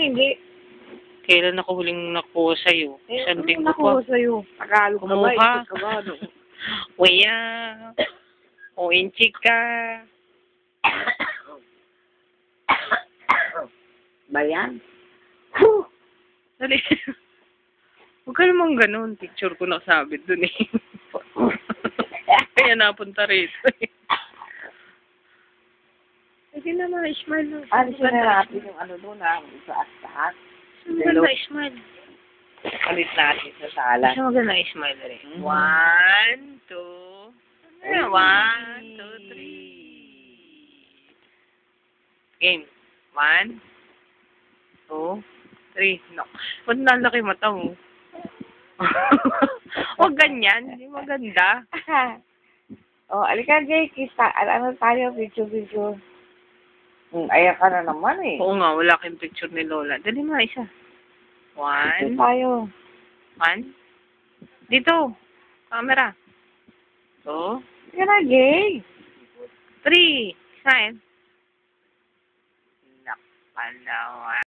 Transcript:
hindi. Kailan ako huling nakuha sa'yo? Isang linggo Nakuha pa. sa'yo. Tagalog ka ba? Kumuha. Isip ka ba? Ano? Kuya. O inchi ka. Ba yan? Dali. Huwag ka namang ganun. Picture ko nakasabit dun eh. Kaya napunta rito eh. Sige naman, smile lang. Alisin na natin yung ano doon ha. Sa taas. Maganda, smile. Alis natin sa sala. Kasi maganda, smile rin. Mm. 1, 2. 1, 2, 3. Game. 1, 2, 3. No. Ba't nalaki mata mo? Huwag ganyan. Hindi maganda. Alika Jay, ano tayo, video. Ayan ka na naman eh. Oo nga, wala kayong picture ni Lola. Dali mo, isa. 1. Ito tayo. 1. Dito. Camera. 2. Yan na, Jay. 3. Smile. Napalawa.